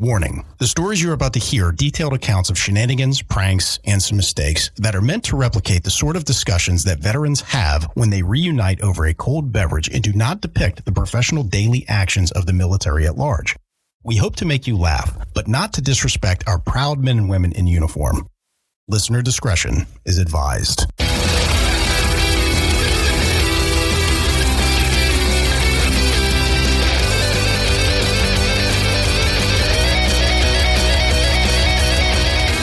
Warning, the stories you're about to hear are detailed accounts of shenanigans, pranks, and some mistakes that are meant to replicate the sort of discussions that veterans have when they reunite over a cold beverage and do not depict the professional daily actions of the military at large. We hope to make you laugh, but not to disrespect our proud men and women in uniform. Listener discretion is advised.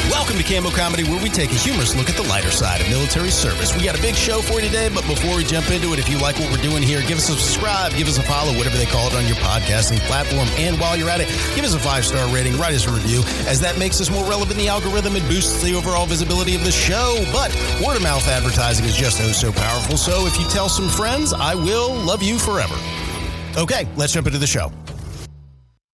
Welcome to Cammo Comedy, where we take a humorous look at the lighter side of military service. We got a big show for you today, but before we jump into it, if you like what we're doing here, give us a subscribe, give us a follow, whatever they call it on your podcasting platform. And while you're at it, give us a 5-star rating, write us a review, as that makes us more relevant in the algorithm and boosts the overall visibility of the show. But word-of-mouth advertising is just so powerful, so if you tell some friends, I will love you forever. Okay, let's jump into the show.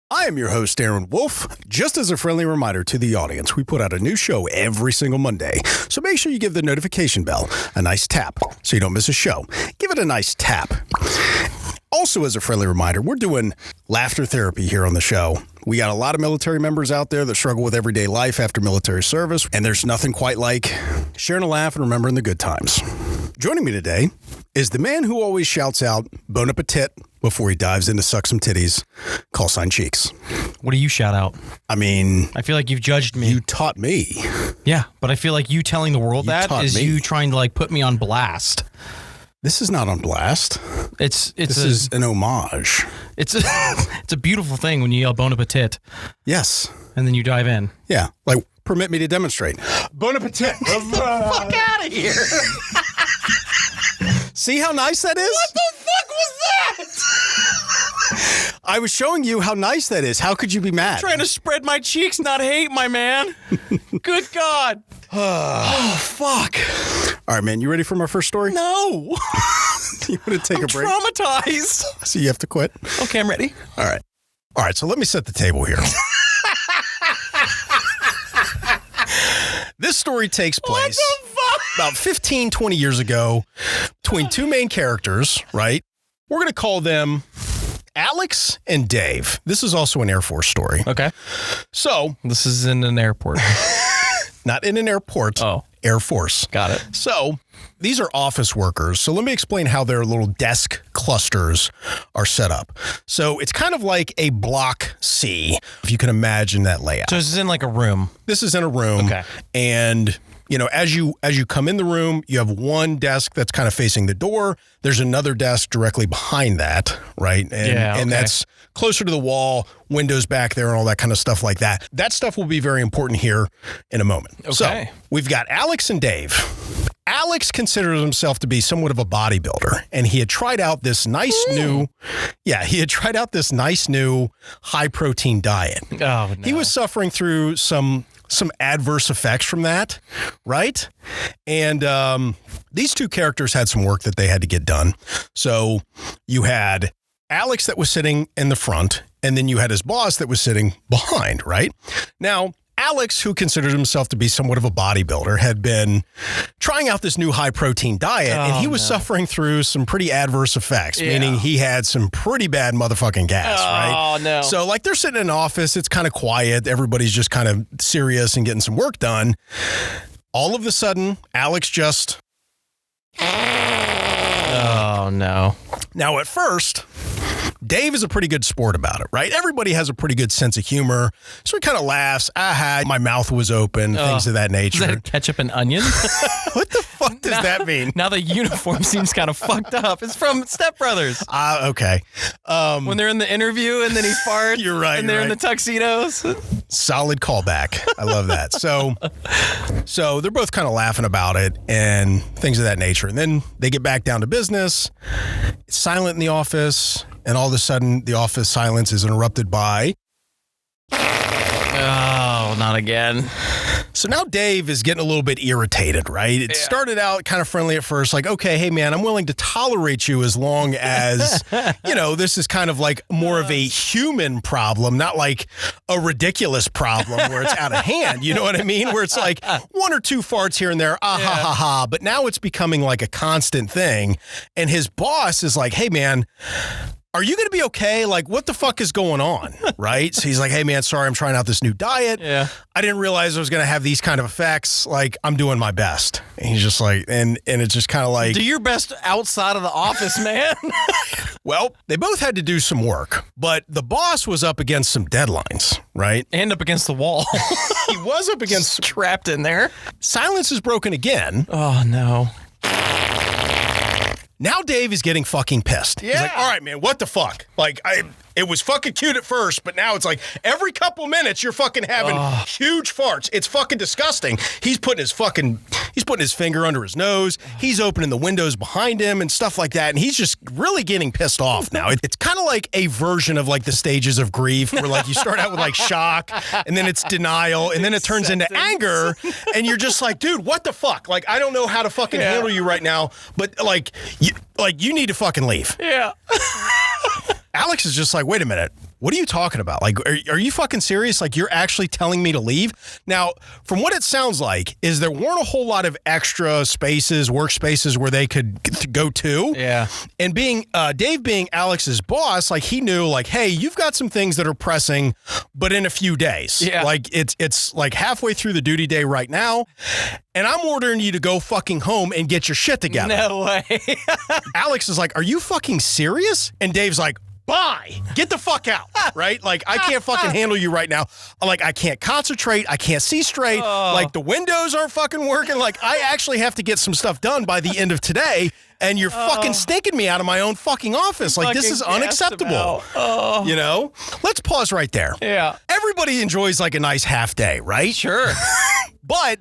I am your host, Aaron Wolf. Just as a friendly reminder to the audience, we put out a new show every single Monday, so make sure you give the notification bell a nice tap so you don't miss a show. Give it a nice tap. Also, as a friendly reminder, we're doing laughter therapy here on the show. We got a lot of military members out there that struggle with everyday life after military service, and there's nothing quite like sharing a laugh and remembering the good times. Joining me today is the man who always shouts out "Bon appetit" before he dives into suck some titties, call sign Cheeks. What do you shout out? I mean, I feel like you've judged me. You taught me. Yeah, but I feel like you telling the world that is you trying to put me on blast. This is not on blast. This is an homage. It's a beautiful thing when you yell "Bon appetit." Yes. And then you dive in. Yeah. Permit me to demonstrate. Bon appetit. Fuck out of here. See how nice that is? What the fuck was that? I was showing you how nice that is. How could you be mad? I'm trying to spread my cheeks, not hate, my man. Good God. Oh, fuck. All right, man. You ready for my first story? No. You want to take a break? Traumatized. So you have to quit? Okay, I'm ready. All right. So let me set the table here. This story takes place about 15, 20 years ago between two main characters, right? We're going to call them Alex and Dave. This is also an Air Force story. Okay. So this is in an airport. Not in an airport. Oh. Air Force. Got it. So these are office workers. So let me explain how their little desk clusters are set up. So it's kind of like a block C, if you can imagine that layout. So this is in a room. This is in a room. Okay. And as you come in the room, you have one desk that's kind of facing the door. There's another desk directly behind that, right? And that's closer to the wall, windows back there, and all that kind of stuff like that. That stuff will be very important here in a moment. Okay. So we've got Alex and Dave. Alex considers himself to be somewhat of a bodybuilder, and he had tried out this nice new high protein diet. Oh, no. He was suffering through some adverse effects from that, right? And these two characters had some work that they had to get done. So you had Alex that was sitting in the front, and then you had his boss that was sitting behind, right? Now, Alex, who considered himself to be somewhat of a bodybuilder, had been trying out this new high-protein diet, and he was suffering through some pretty adverse effects, meaning he had some pretty bad motherfucking gas, right? Oh, no. So, they're sitting in an office, it's kind of quiet, everybody's just kind of serious and getting some work done. All of a sudden, Alex just... Oh, no. Now, at first... Dave is a pretty good sport about it, right? Everybody has a pretty good sense of humor. So he kind of laughs. My mouth was open, things of that nature. Is that ketchup and onion? What the fuck does that mean? Now the uniform seems kind of fucked up. It's from Step Brothers. Okay. When they're in the interview and then he farts. You're right. And they're in the tuxedos. Solid callback. I love that. So they're both kind of laughing about it and things of that nature. And then they get back down to business. It's silent in the office. And all of a sudden, the office silence is interrupted by... Oh, not again. So now Dave is getting a little bit irritated, right? It started out kind of friendly at first, like, okay, hey, man, I'm willing to tolerate you as long as, this is kind of like more of a human problem, not like a ridiculous problem where it's out of hand. You know what I mean? Where it's like one or two farts here and there, ha, ha, ha. But now it's becoming like a constant thing. And his boss is like, hey, man, are you going to be okay? Like, what the fuck is going on? Right? So he's like, hey, man, sorry, I'm trying out this new diet. Yeah. I didn't realize it was going to have these kind of effects. Like, I'm doing my best. And he's just like, and it's just kind of like. Do your best outside of the office, man. Well, they both had to do some work, but the boss was up against some deadlines, right? And up against the wall. He was up against. Trapped in there. Silence is broken again. Oh, no. Now Dave is getting fucking pissed. Yeah. He's like, all right, man, what the fuck? Like, it was fucking cute at first, but now it's like every couple minutes you're fucking having huge farts. It's fucking disgusting. He's putting his finger under his nose. He's opening the windows behind him and stuff like that. And he's just really getting pissed off now. It's kind of like a version of like the stages of grief where like you start out with like shock and then it's denial and then it turns into anger. And you're just like, dude, what the fuck? Like, I don't know how to fucking handle you right now, but like you need to fucking leave. Yeah. Alex is just like, wait a minute. What are you talking about? Like, are you fucking serious? Like, you're actually telling me to leave? Now, from what it sounds like, is there weren't a whole lot of extra spaces, workspaces where they could go to. Yeah. And Dave being Alex's boss, like, he knew, like, hey, you've got some things that are pressing, but in a few days. Yeah. Like, it's like halfway through the duty day right now, and I'm ordering you to go fucking home and get your shit together. No way. Alex is like, are you fucking serious? And Dave's like, bye. Get the fuck out, right? Like, I can't fucking handle you right now. Like, I can't concentrate. I can't see straight. Like, the windows aren't fucking working. Like, I actually have to get some stuff done by the end of today, and you're fucking stinking me out of my own fucking office. Like, this is unacceptable. You know? Let's pause right there. Yeah. Everybody enjoys, like, a nice half day, right? Sure. But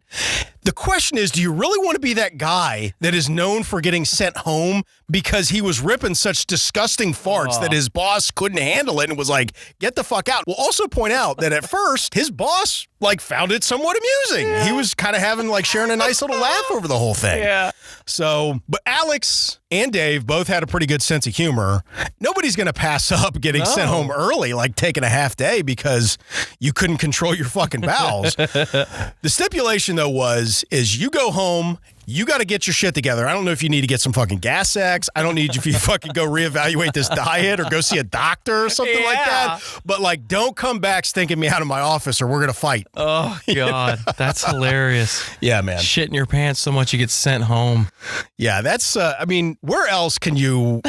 the question is, do you really want to be that guy that is known for getting sent home because he was ripping such disgusting farts that his boss couldn't handle it and was like, get the fuck out? We'll also point out that at first, his boss, like, found it somewhat amusing. Yeah. He was kind of having, like, sharing a nice little laugh over the whole thing. Yeah. So, but Alex and Dave both had a pretty good sense of humor. Nobody's going to pass up getting sent home early, like taking a half day because you couldn't control your fucking bowels. The stipulation, though, is you go home, you got to get your shit together. I don't know if you need to get some fucking gas X. I don't need if you fucking go reevaluate this diet or go see a doctor or something like that. But, like, don't come back stinking me out of my office or we're going to fight. Oh, God. That's hilarious. Yeah, man. Shit in your pants so much you get sent home. Yeah, that's, I mean, where else can you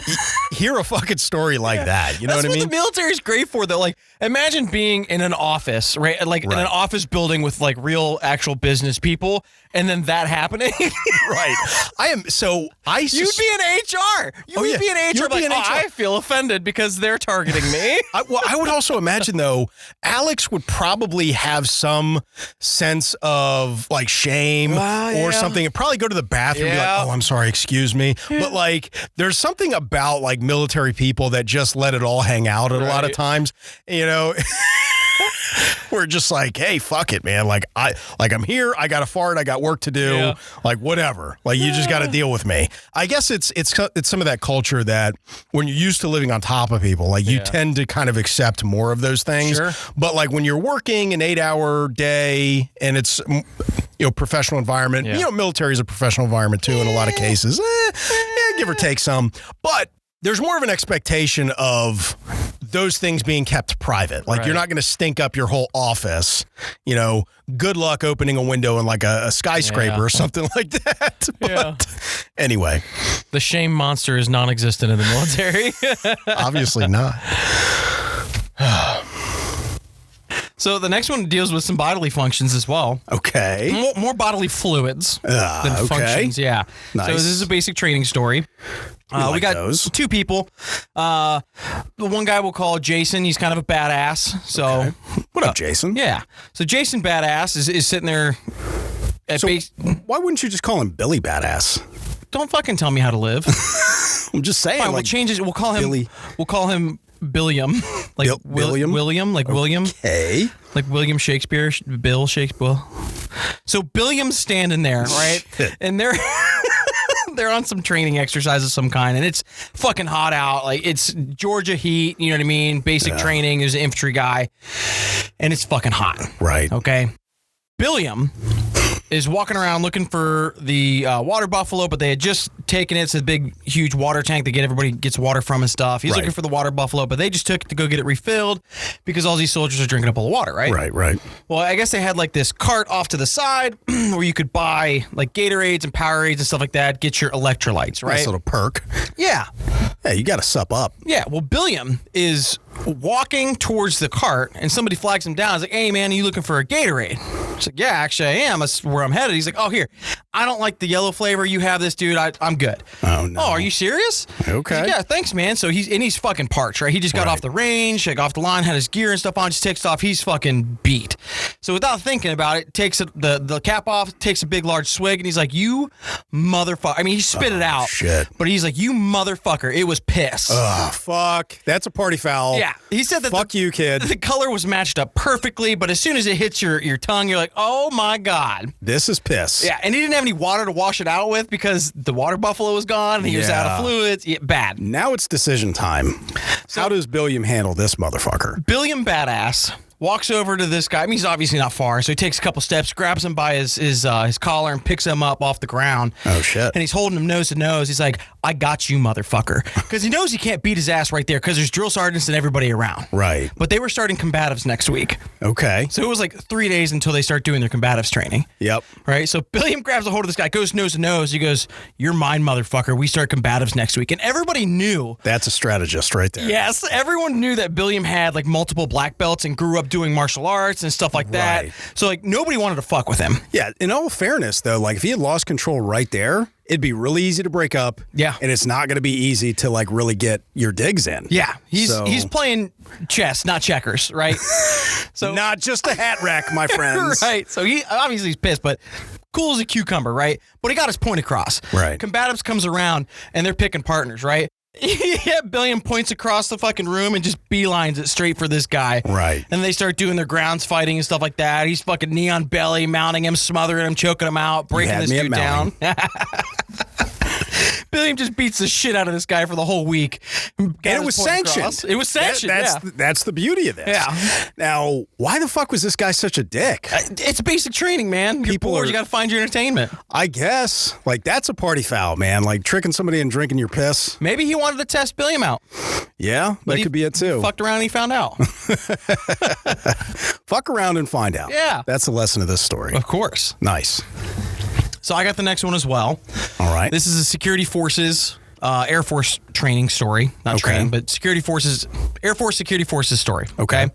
hear a fucking story like that? You know what I mean? That's what the military's great for, though. Like, imagine being in an office, right? Like, in an office building with, like, real, actual business people, and then that happening. Right. You'd be in HR. You would be in HR. Like, I feel offended because they're targeting me. I would also imagine, though, Alex would probably have some sense of, like, shame or something, and probably go to the bathroom and be like, oh, I'm sorry, excuse me. Yeah. But, like, there's something about, like, military people that just let it all hang out at a lot of times, you know. We're just like, hey, fuck it, man. Like, I'm here. I got to fart. I got work to do. Yeah. Like, whatever. Like, you just got to deal with me. I guess it's some of that culture that when you're used to living on top of people, like, you tend to kind of accept more of those things. Sure. But, like, when you're working an 8-hour day and it's, you know, professional environment, you know, military is a professional environment too in a lot of cases. Give or take some. But there's more of an expectation of those things being kept private. Like, you're not going to stink up your whole office. You know, good luck opening a window in, like, a skyscraper or something like that. But anyway. The shame monster is non-existent in the military. Obviously not. So the next one deals with some bodily functions as well. Okay. More bodily fluids than functions. Yeah. Nice. So this is a basic training story. We got two people. The one guy we'll call Jason. He's kind of a badass. So what up, Jason? Yeah. So Jason Badass is sitting there. Why wouldn't you just call him Billy Badass? Don't fucking tell me how to live. I'm just saying. Fine, we'll change it. We'll call him Billy. We'll call him Billiam. Like William? William, like William. Okay. Like William Shakespeare, Bill Shakespeare. So Billiam's standing there, right? And they're on some training exercise of some kind, and it's fucking hot out. Like, it's Georgia heat, you know what I mean? Basic training. There's an infantry guy, and it's fucking hot. Right. Okay. Billiam is walking around looking for the water buffalo, but they had just taken it. It's a big, huge water tank that everybody gets water from and stuff. He's looking for the water buffalo, but they just took it to go get it refilled because all these soldiers are drinking up all the water, right? Right. Well, I guess they had like this cart off to the side where you could buy like Gatorades and Powerades and stuff like that, get your electrolytes, right? Nice little perk. Yeah. Hey, you got to sup up. Yeah. Well, Billiam is walking towards the cart and somebody flags him down. He's like, hey, man, are you looking for a Gatorade? He's like, yeah, actually I am. That's where I'm headed. He's like, oh, here. I don't like the yellow flavor. You have this, dude. I'm good. Oh, no. Oh, are you serious? Okay. Like, yeah, thanks, man. So he's fucking parched, right? He just got off the range, like off the line, had his gear and stuff on, just takes off. He's fucking beat. So without thinking about it, takes the cap off, takes a big, large swig, and he's like, you motherfucker. I mean, he spit it out. Shit. But he's like, you motherfucker. It was piss. Oh, fuck. That's a party foul. Yeah. He said that fuck you, kid. The color was matched up perfectly, but as soon as it hits your tongue, you're like, oh my God. This is piss. Yeah, and he didn't have any water to wash it out with because the water buffalo was gone and he was out of fluids. Yeah, bad. Now it's decision time. How does Billiam handle this motherfucker? Billiam Badass walks over to this guy. I mean, he's obviously not far, so he takes a couple steps, grabs him by his collar and picks him up off the ground. Oh, shit. And he's holding him nose to nose. He's like, I got you, motherfucker. Because he knows he can't beat his ass right there because there's drill sergeants and everybody around. Right. But they were starting combatives next week. Okay. So it was like 3 days until they start doing their combatives training. Yep. Right? So Billiam grabs a hold of this guy, goes nose to nose. He goes, you're mine, motherfucker. We start combatives next week. And everybody knew. That's a strategist right there. Yes. Everyone knew that Billiam had like multiple black belts and grew up doing martial arts and stuff like that. Right. So like nobody wanted to fuck with him. Yeah. In all fairness, though, like if he had lost control right there, it'd be really easy to break up. Yeah. And it's not going to be easy to like really get your digs in. Yeah. He's playing chess, not checkers, right? So not just a hat rack, my friends. Right. So he obviously he's pissed, but cool as a cucumber, right? But he got his point across. Right. Combatives comes around and they're picking partners, right? Yeah, Billiam points across the fucking room and just beelines it straight for this guy. Right. And they start doing their grounds fighting and stuff like that. He's fucking knee on belly, mounting him, smothering him, choking him out, breaking this dude down. Billiam just beats the shit out of this guy for the whole week. And it was sanctioned. It was sanctioned, That's the beauty of this. Yeah. Now, why the fuck was this guy such a dick? It's basic training, man. You got to find your entertainment. I guess. Like, that's a party foul, man. Like, tricking somebody and drinking your piss. Maybe he wanted to test Billiam out. Yeah, that could be it, too. Fucked around and he found out. Fuck around and find out. Yeah. That's the lesson of this story. Of course. Nice. So I got the next one as well. All right. This is a security forces, Air Force training story. Not training, but security forces, Air Force security forces story. Okay.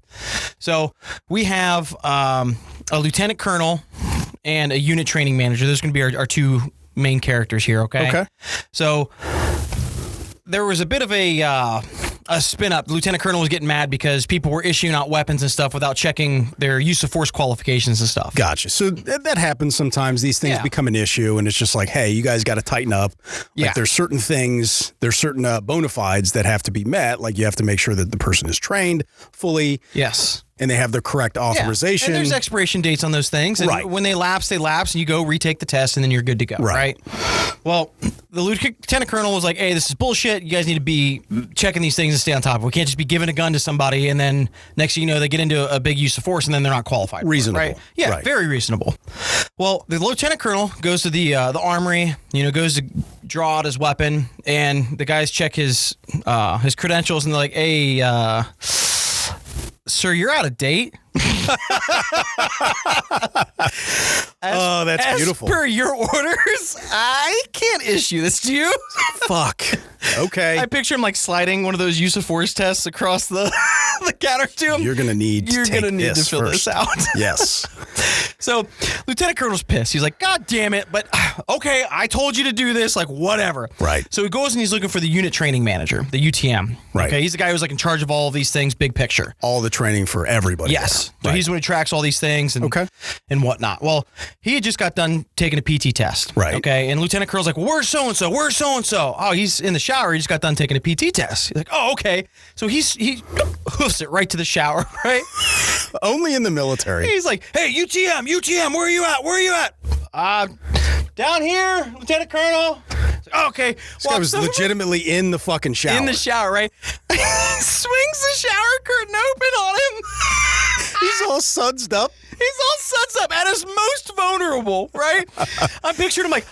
So we have a lieutenant colonel and a unit training manager. Those are going to be our two main characters here. Okay. So there was a bit of a spin up. The lieutenant colonel was getting mad because people were issuing out weapons and stuff without checking their use of force qualifications and stuff. Gotcha. So that happens sometimes. These things become an issue, and it's just like, hey, you guys got to tighten up. Like there's certain things, there's certain bona fides that have to be met. Like you have to make sure that the person is trained fully. Yes. And they have the correct authorization. And there's expiration dates on those things. And when they lapse, and you go retake the test, and then you're good to go. Right. Well, the lieutenant colonel was like, hey, this is bullshit. You guys need to be checking these things and stay on top of it. We can't just be giving a gun to somebody, and then next thing you know, they get into a big use of force, and then they're not qualified. Reasonable. Right? Yeah, very reasonable. Well, the lieutenant colonel goes to the armory, goes to draw out his weapon, and the guys check his credentials, and they're like, hey, sir, you're out of date. That's beautiful. As per your orders, I can't issue this to you. Fuck. Okay. I picture him like sliding one of those use of force tests across the counter to him. You're going to need to fill this out. Yes. So Lieutenant Colonel's pissed. He's like, God damn it. But okay, I told you to do this. Like, whatever. Right. So he goes and he's looking for the unit training manager, the UTM. Right. Okay. He's the guy who's like in charge of all of these things, big picture. All the training for everybody. Yes. So he's the one who tracks all these things and whatnot. Well, he had just got done taking a PT test. Right. Okay. And Lieutenant Colonel's like, where's so-and-so? Where's so-and-so? Oh, he's in the shower. He just got done taking a PT test. He's like, oh, okay. So he hoofs it right to the shower, right? Only in the military. He's like, hey, UTM, where are you at? Where are you at? Down here, Lieutenant Colonel. Like, okay. This guy was legitimately in the fucking shower. In the shower, right? Swings the shower curtain open on him. He's all sudsed up. He's all sudsed up at his most vulnerable, right? I'm picturing him like,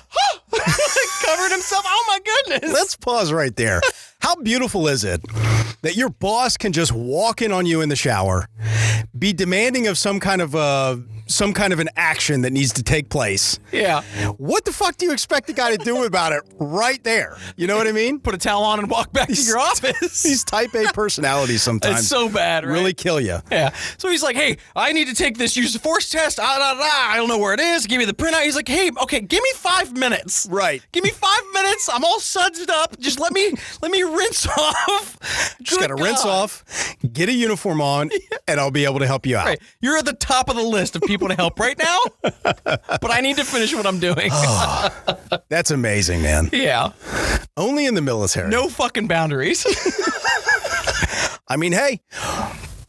covering himself. Oh my goodness. Let's pause right there. How beautiful is it that your boss can just walk in on you in the shower, be demanding of some kind of an action that needs to take place? Yeah. What the fuck do you expect the guy to do about it right there? You know what I mean? Put a towel on and walk back to your office. These type A personalities sometimes. It's so bad, right? Really kill you. Yeah. So he's like, hey, I need to take this use of force test. I don't know where it is. Give me the printout. He's like, hey, okay, give me 5 minutes. Right. Give me 5 minutes. I'm all sudsed up. Just let me rinse off. Just got to rinse off, get a uniform on, and I'll be able to help you out. Right. You're at the top of the list of people to help right now, but I need to finish what I'm doing. That's amazing, man. Yeah. Only in the military. No fucking boundaries. I mean, hey,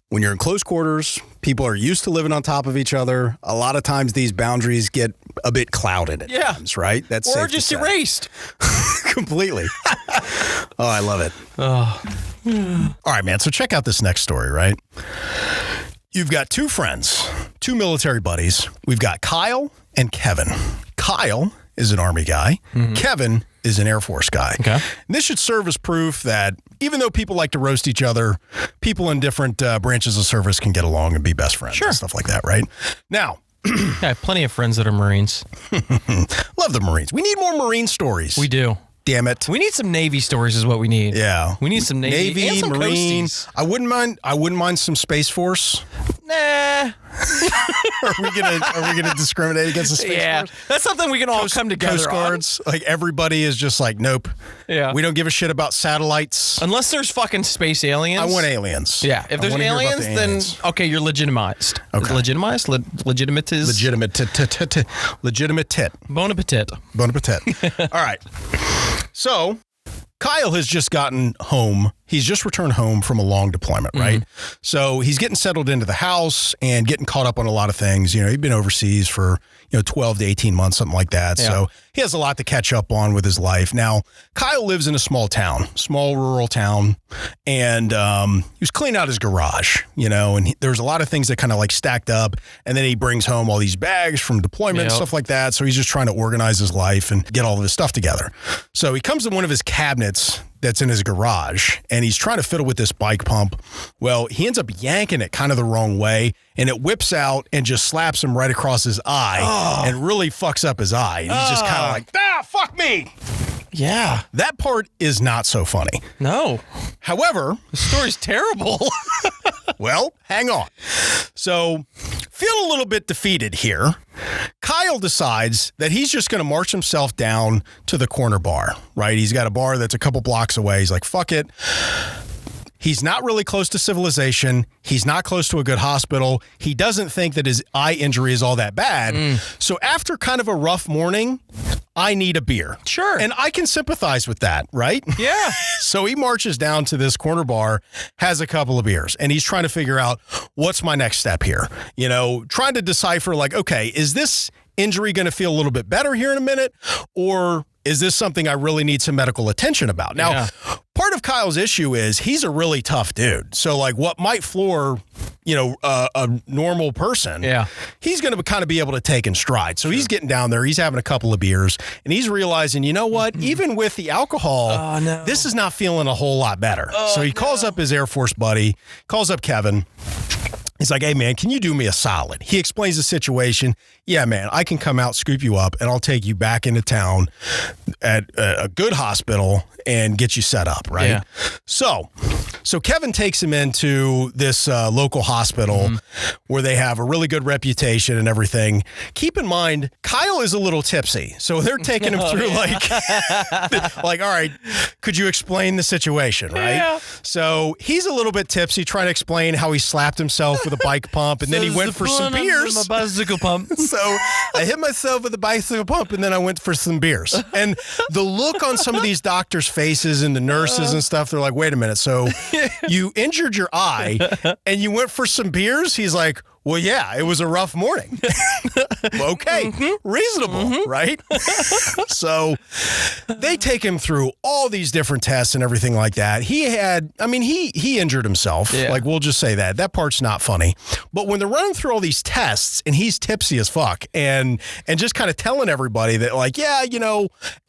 when you're in close quarters, people are used to living on top of each other. A lot of times these boundaries get a bit clouded at times, right? That's or safe to just say. erased. Completely. Oh, I love it. All right, man. So check out this next story, right? You've got two friends, two military buddies. We've got Kyle and Kevin. Kyle is an Army guy. Mm-hmm. Kevin is an Air Force guy. Okay. And this should serve as proof that even though people like to roast each other, people in different branches of service can get along and be best friends and stuff like that, right? Now, I have plenty of friends that are Marines. Love the Marines. We need more Marine stories. We do. Damn it. We need some Navy stories is what we need. Yeah. We need some Navy and some Marine. Coasties. I wouldn't mind some Space Force. Nah. Are we gonna discriminate against the Space Force? That's something we can all come together Coast Guards, like everybody is just like, nope. Yeah. We don't give a shit about satellites. Unless there's fucking space aliens. I want aliens. Yeah. If there's aliens, then okay, you're legitimized. Okay. Legitimized? Legitimate is? Legitimate tit. Bon appetit. Bon appetit. All right. So Kyle has just gotten home. He's just returned home from a long deployment, right? Mm-hmm. So he's getting settled into the house and getting caught up on a lot of things. You know, he'd been overseas for, 12 to 18 months, something like that. Yeah. So he has a lot to catch up on with his life. Now, Kyle lives in a small rural town, and he was cleaning out his garage, and there was a lot of things that kind of like stacked up. And then he brings home all these bags from deployment and stuff like that. So he's just trying to organize his life and get all of his stuff together. So he comes to one of his cabinets that's in his garage, and he's trying to fiddle with this bike pump. Well, he ends up yanking it kind of the wrong way, and it whips out and just slaps him right across his eye and really fucks up his eye. And he's just kind of like, fuck me. Yeah. That part is not so funny. No. However, the story's terrible. Well, hang on. So, feel a little bit defeated here. Kyle decides that he's just going to march himself down to the corner bar, right? He's got a bar that's a couple blocks away. He's like, fuck it. He's not really close to civilization. He's not close to a good hospital. He doesn't think that his eye injury is all that bad. So after kind of a rough morning, I need a beer. Sure. And I can sympathize with that, right? Yeah. So he marches down to this corner bar, has a couple of beers, and he's trying to figure out what's my next step here. Trying to decipher like, okay, is this injury going to feel a little bit better here in a minute? Or is this something I really need some medical attention about? Now, part of Kyle's issue is he's a really tough dude. So like what might floor, a normal person, he's going to kind of be able to take in stride. So he's getting down there, he's having a couple of beers, and he's realizing, you know what, even with the alcohol, this is not feeling a whole lot better. So he calls up his Air Force buddy, calls up Kevin. He's like, hey, man, can you do me a solid? He explains the situation. Yeah, man, I can come out, scoop you up, and I'll take you back into town at a good hospital and get you set up, right? Yeah. So Kevin takes him into this local hospital where they have a really good reputation and everything. Keep in mind, Kyle is a little tipsy. So they're taking him through like, all right, could you explain the situation, right? Yeah. So he's a little bit tipsy trying to explain how he slapped himself with a bike pump, and then he went for some beers. My bicycle pump. So I hit myself with a bicycle pump, and then I went for some beers. And the look on some of these doctors' faces and the nurses and stuff, they're like, wait a minute. So you injured your eye and you went for some beers? He's like, Well, yeah, it was a rough morning. Okay, reasonable, right? So they take him through all these different tests and everything like that. He injured himself. Yeah. Like, we'll just say that. That part's not funny. But when they're running through all these tests and he's tipsy as fuck and just kind of telling everybody that, like, yeah,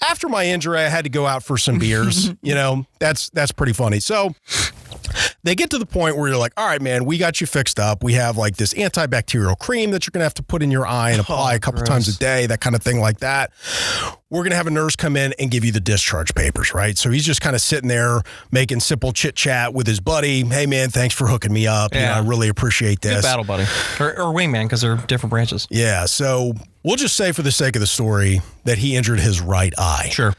after my injury, I had to go out for some beers. That's pretty funny. So they get to the point where you're like, all right, man, we got you fixed up. We have like this antibacterial cream that you're going to have to put in your eye and apply a couple times a day, that kind of thing like that. We're going to have a nurse come in and give you the discharge papers, right? So he's just kind of sitting there making simple chit chat with his buddy. Hey, man, thanks for hooking me up. Yeah. I really appreciate this. Good battle buddy. Or wingman, because they're different branches. Yeah. So we'll just say for the sake of the story that he injured his right eye. Sure.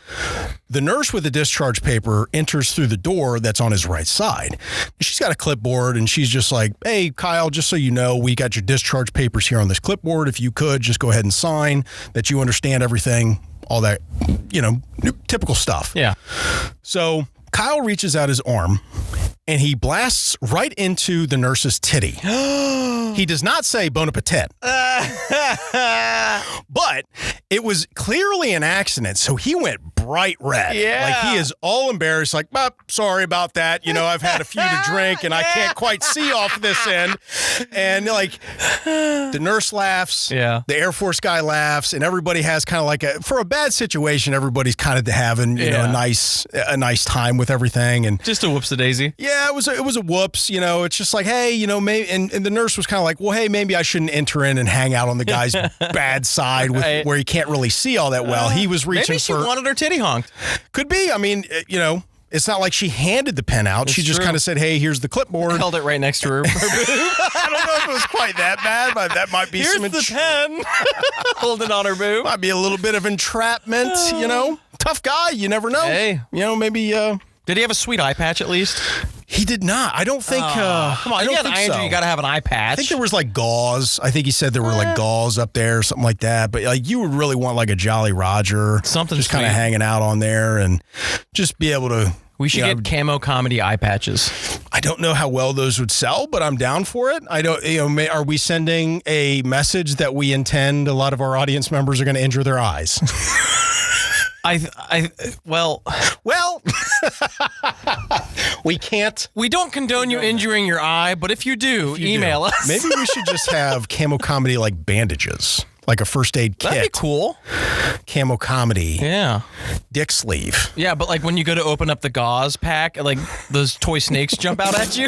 The nurse with the discharge paper enters through the door that's on his right side. She's got a clipboard and she's just like, hey, Kyle, just so you know, we got your discharge papers here on this clipboard. If you could just go ahead and sign that you understand everything, all that, typical stuff. Yeah. So Kyle reaches out his arm and he blasts right into the nurse's titty. He does not say bon appetit. But it was clearly an accident, so he went bright red. Yeah. Like, he is all embarrassed, like, sorry about that. I've had a few to drink, and I can't quite see off this end. And, like, the nurse laughs. Yeah. The Air Force guy laughs, and everybody has kind of like for a bad situation, everybody's kind of having, a nice time with everything. And just a whoopsie-daisy. yeah, it was a whoops. It's just like, hey, maybe, and the nurse was kind of like, well, hey, maybe I shouldn't enter in and hang out on the guy's bad side with where he can't really see all that well. He was reaching maybe she wanted her titty honked. Could be. I mean, it's not like she handed the pen out. She just kind of said, hey, here's the clipboard. Held it right next to her. I don't know if it was quite that bad, but that might be Here's the pen. Holding on her boob. Might be a little bit of entrapment, Tough guy. You never know. Hey. Maybe. Did he have a sweet eye patch at least? He did not. I don't think. Come on, you got an eye injury, you got to have an eye patch. I think there was like gauze. I think he said there were like gauze up there, or something like that. But like, you would really want like a Jolly Roger, something just kind of hanging out on there, and just be able to. We should get Cammo Comedy eye patches. I don't know how well those would sell, but I'm down for it. I don't. Are we sending a message that we intend a lot of our audience members are going to injure their eyes? Well, we can't. We don't condone you injuring your eye, but if you do, email us. Maybe we should just have Cammo Comedy like bandages, like a first aid kit. That'd be cool. Cammo Comedy. Yeah. Dick sleeve. Yeah, but like when you go to open up the gauze pack, like those toy snakes jump out at you.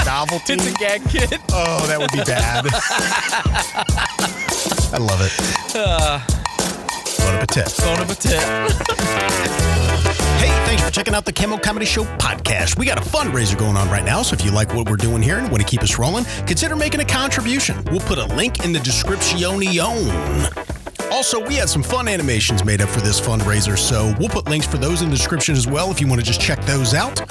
Novelty. It's a gag kit. Oh, that would be bad. I love it. Bon appetit. Bon appetit. Hey, thanks for checking out the Cammo Comedy Show Podcast. We got a fundraiser going on right now, so if you like what we're doing here and want to keep us rolling, consider making a contribution. We'll put a link in the description. Also, we had some fun animations made up for this fundraiser, so we'll put links for those in the description as well if you want to just check those out.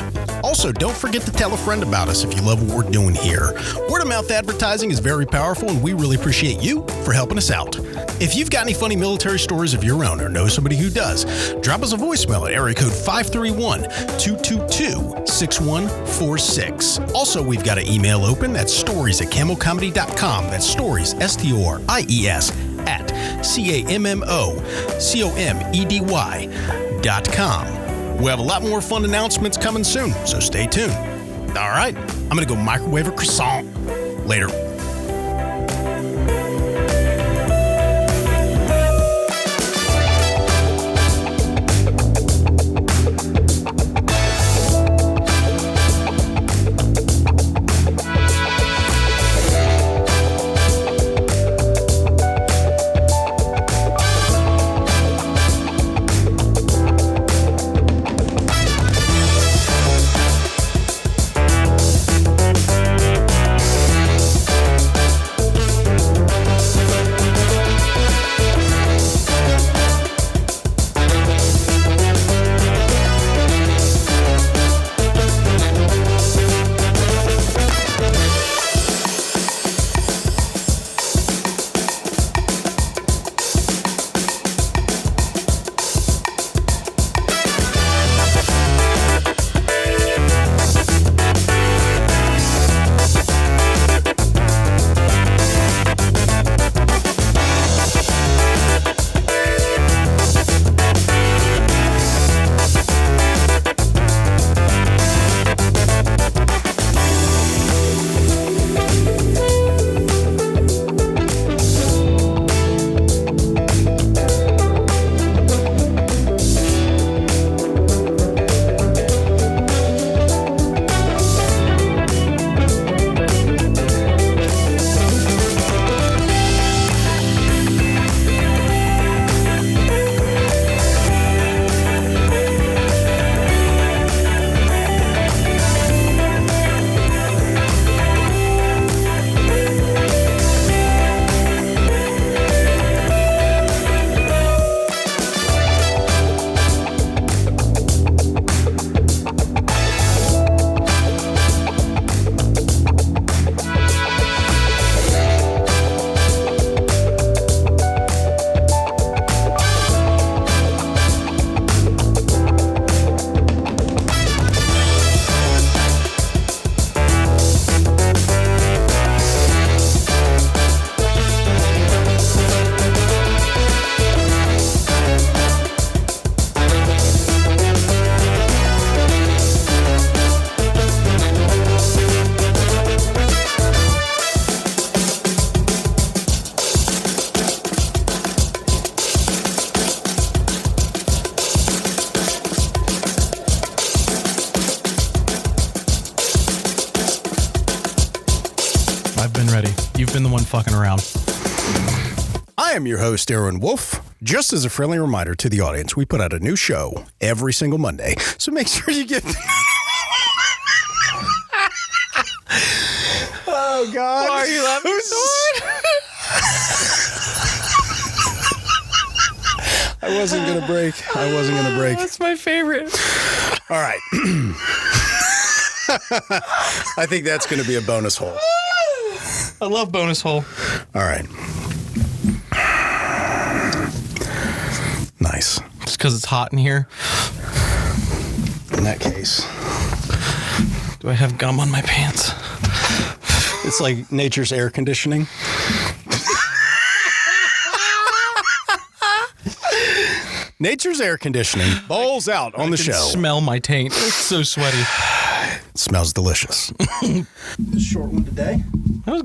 Also, don't forget to tell a friend about us if you love what we're doing here. Word of mouth advertising is very powerful, and we really appreciate you for helping us out. If you've got any funny military stories of your own or know somebody who does, drop us a voicemail at area code 531-222-6146. Also, we've got an email open. That's stories@cammocomedy.com. That's stories, STORIES, at CAMMOCOMEDY.com. We'll have a lot more fun announcements coming soon, so stay tuned. All right, I'm going to go microwave a croissant. Later. been the one fucking around. I am your host, Aaron Wolf. Just as a friendly reminder to the audience, we put out a new show every single Monday. So make sure you get... Oh, God. Why are you laughing so hard? I wasn't going to break. That's my favorite. All right. I think that's going to be a bonus hole. I love bonus hole. All right. Nice. Just because it's hot in here. In that case. Do I have gum on my pants? It's like nature's air conditioning. Nature's air conditioning bowls out on the show. Smell my taint. It's so sweaty. It smells delicious. This short one today. That was